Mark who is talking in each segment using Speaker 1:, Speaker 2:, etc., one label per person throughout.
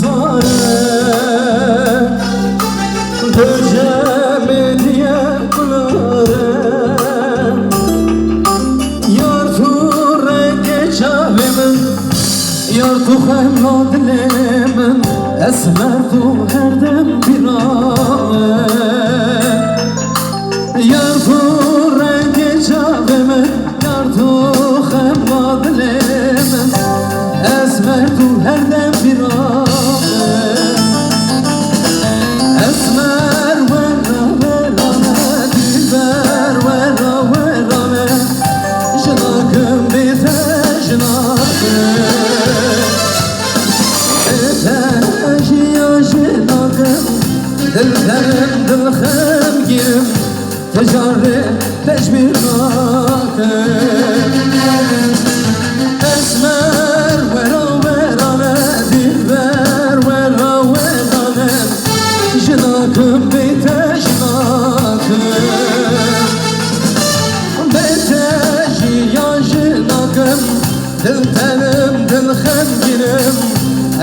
Speaker 1: sare Döceme diye kılarım Yar tu renge çavimin Yar tu hemla dilemin Esmer tu herdem birayım Yar tu renge çavimin Yar tu hemla dilemin Esmer tu herdem birayım Esmer vera verame Dilber vera verame Jınakım bite jınakım Bite jiya jınakım Dilberim dilhem girim Tecarri tecbir nakım Esmer vera verame Dilber vera verame Jınakım bite jınakım Bite jiya jınakım Dil tenim dil hemgirim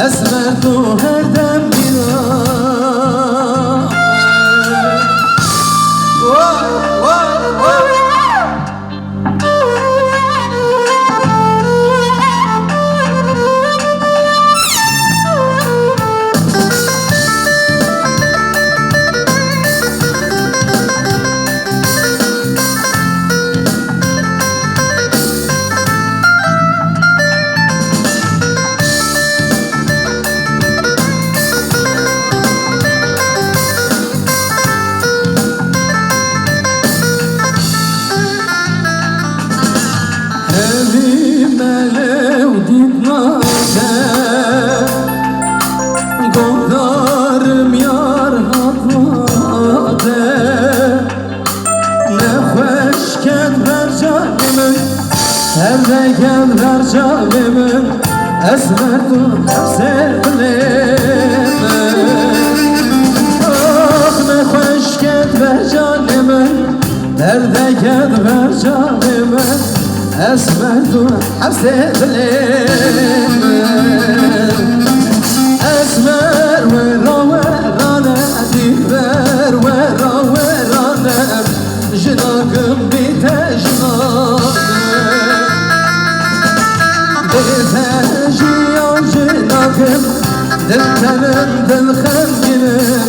Speaker 1: Esmer tu her dem biram Evime levdin nade Gondarım yar hatlade Ne hoşken ver canimin Serde gel ver canimin Esmer dur sevdiğimin Ah ne hoşken ver canimin Derde gel ver canimin Esmer dur sevdiğimin Esmer vera verane Dilber vera verane Jınakım bite jınakım Bite jiyan jınakım Dil tenim dil hemginim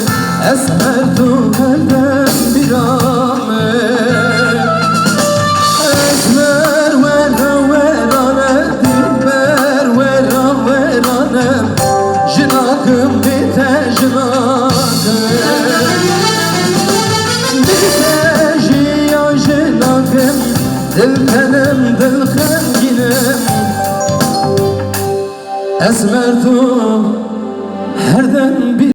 Speaker 1: Esmer dur herdem biramim Esmer vera verane Dilber vera verane Jınakım bite jınakım Bite jiyan jınakım Dil tenim dil hemginim Esmer tu her dem bir